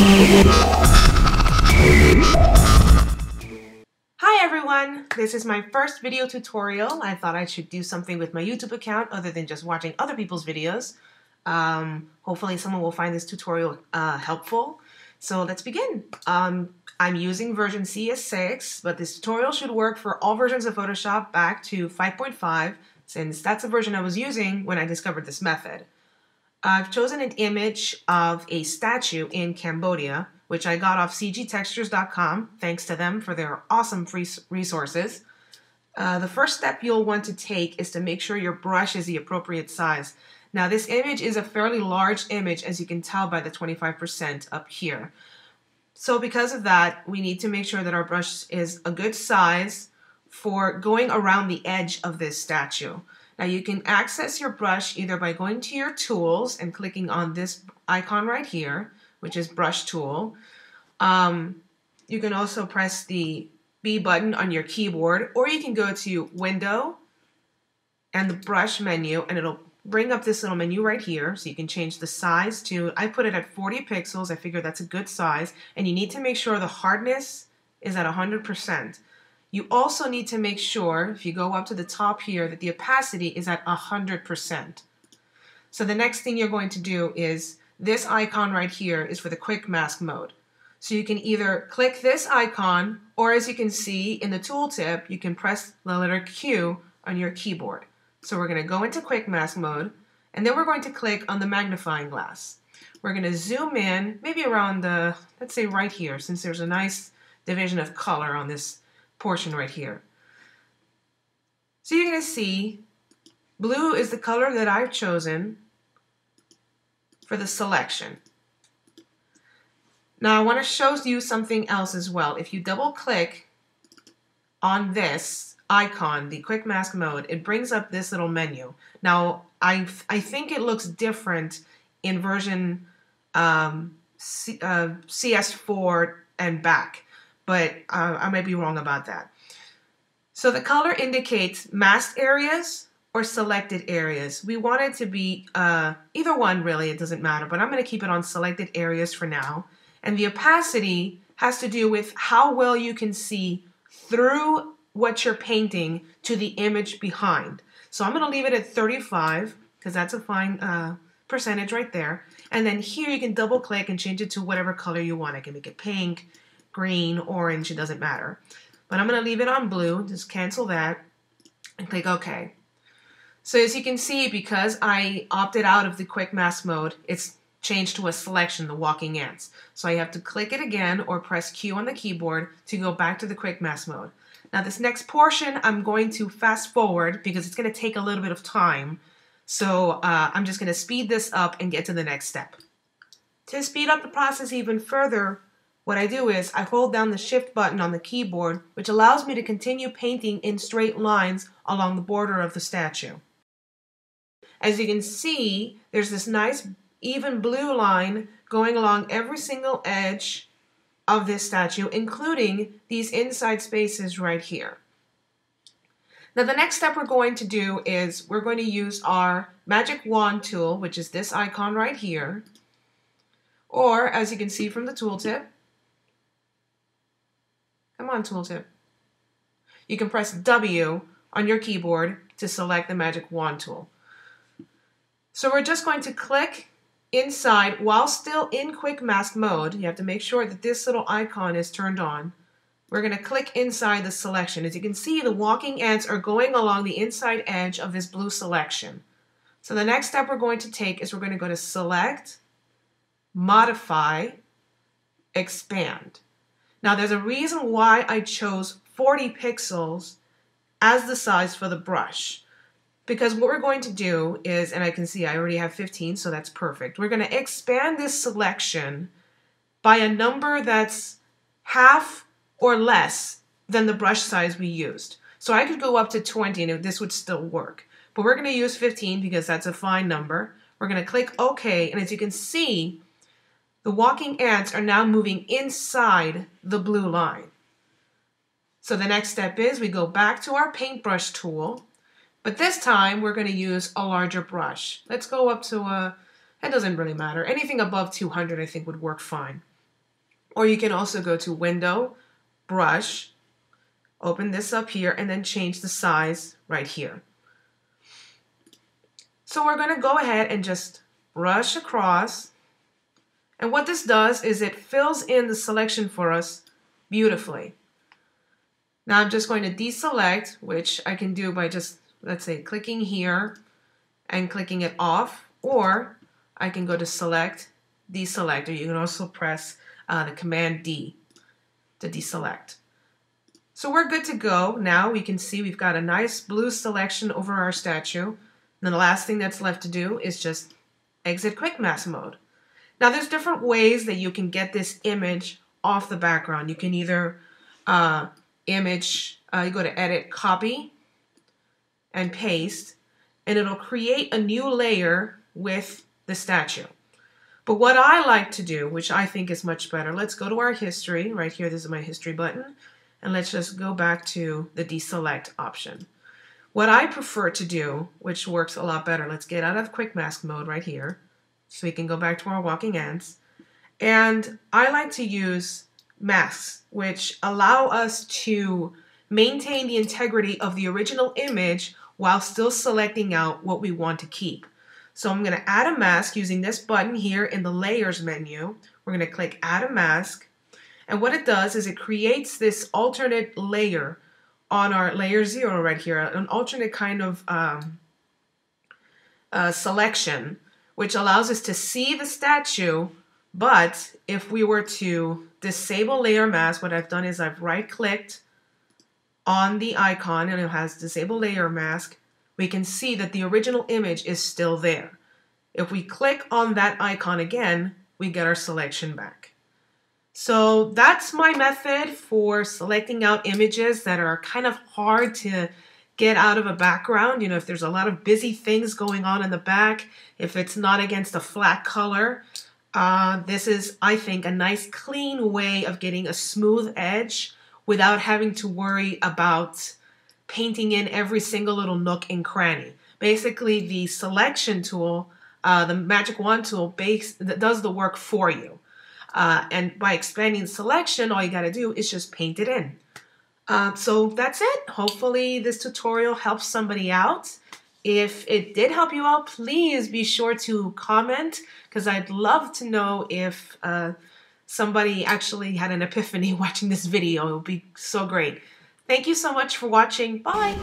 Hi everyone! This is my first video tutorial. I thought I should do something with my YouTube account other than just watching other people's videos. Hopefully someone will find this tutorial helpful. So let's begin. I'm using version CS6, but this tutorial should work for all versions of Photoshop back to 5.5, since that's the version I was using when I discovered this method. I've chosen an image of a statue in Cambodia, which I got off cgtextures.com. Thanks to them for their awesome free resources. The first step you'll want to take is to make sure your brush is the appropriate size. Now this image is a fairly large image, as you can tell by the 25% up here. So because of that, we need to make sure that our brush is a good size for going around the edge of this statue. Now you can access your brush either by going to your tools and clicking on this icon right here, which is brush tool. You can also press the B button on your keyboard, or you can go to window and the brush menu, and it'll bring up this little menu right here. So you can change the size to, I put it at 40 pixels. I figure that's a good size. And you need to make sure the hardness is at 100%. You also need to make sure, if you go up to the top here, that the opacity is at 100%. So the next thing you're going to do is, this icon right here is for the quick mask mode. So you can either click this icon, or as you can see in the tooltip, you can press the letter Q on your keyboard. So we're going to go into quick mask mode, and then we're going to click on the magnifying glass. We're going to zoom in, maybe around the, let's say right here, since there's a nice division of color on this portion right here. So you're going to see blue is the color that I've chosen for the selection. Now I want to show you something else as well. If you double click on this icon, the quick mask mode, it brings up this little menu. Now I think it looks different in version CS4 and back, but I might be wrong about that. So the color indicates masked areas or selected areas. We want it to be either one, really, it doesn't matter, but I'm going to keep it on selected areas for now. And the opacity has to do with how well you can see through what you're painting to the image behind. So I'm going to leave it at 35 because that's a fine percentage right there. And then here you can double click and change it to whatever color you want. I can make it pink, green, orange, it doesn't matter. But I'm going to leave it on blue, just cancel that, and click OK. So as you can see, because I opted out of the quick mask mode, it's changed to a selection, the walking ants. So I have to click it again or press Q on the keyboard to go back to the quick mask mode. Now this next portion I'm going to fast forward because it's going to take a little bit of time. So I'm just going to speed this up and get to the next step. To speed up the process even further, what I do is I hold down the Shift button on the keyboard, which allows me to continue painting in straight lines along the border of the statue. As you can see, there's this nice even blue line going along every single edge of this statue, including these inside spaces right here. Now the next step we're going to do is we're going to use our magic wand tool, which is this icon right here, or as you can see from the tooltip, come on tooltip, you can press W on your keyboard to select the magic wand tool. So we're just going to click inside while still in quick mask mode. You have to make sure that this little icon is turned on. We're going to click inside the selection. As you can see, the walking ants are going along the inside edge of this blue selection. So the next step we're going to take is we're going to go to Select, Modify, Expand. Now there's a reason why I chose 40 pixels as the size for the brush. Because what we're going to do is, and I can see I already have 15, so that's perfect. We're going to expand this selection by a number that's half or less than the brush size we used. So I could go up to 20 and this would still work. But we're going to use 15 because that's a fine number. We're going to click OK, and as you can see, the walking ants are now moving inside the blue line. So the next step is we go back to our paintbrush tool. But this time, we're going to use a larger brush. Let's go up to it doesn't really matter. Anything above 200, I think, would work fine. Or you can also go to Window, Brush, open this up here, and then change the size right here. So we're going to go ahead and just brush across. And what this does is it fills in the selection for us beautifully. Now I'm just going to deselect, which I can do by just, let's say, clicking here and clicking it off, or I can go to Select, Deselect, or you can also press the Command D to deselect. So we're good to go. Now we can see we've got a nice blue selection over our statue. And then the last thing that's left to do is just exit Quick Mask mode. Now there's different ways that you can get this image off the background. You can either you go to Edit, Copy, and Paste, and it'll create a new layer with the statue. But what I like to do, which I think is much better, let's go to our history. Right here, this is my history button. And let's just go back to the deselect option. What I prefer to do, which works a lot better, let's get out of Quick Mask mode right here. So we can go back to our walking ants. And I like to use masks, which allow us to maintain the integrity of the original image while still selecting out what we want to keep. So I'm going to add a mask using this button here in the Layers menu. We're going to click Add a Mask. And what it does is it creates this alternate layer on our layer 0 right here, an alternate kind of selection, which allows us to see the statue. But if we were to disable layer mask, what I've done is I've right-clicked on the icon and it has disable layer mask. We can see that the original image is still there. If we click on that icon again, we get our selection back. So that's my method for selecting out images that are kind of hard to get out of a background. You know, if there's a lot of busy things going on in the back, if it's not against a flat color, this is, I think, a nice clean way of getting a smooth edge without having to worry about painting in every single little nook and cranny. Basically, the selection tool, the magic wand tool, does the work for you. And by expanding selection, all you got to do is just paint it in. So that's it. Hopefully this tutorial helps somebody out. If it did help you out, please be sure to comment, because I'd love to know if somebody actually had an epiphany watching this video. It would be so great. Thank you so much for watching. Bye.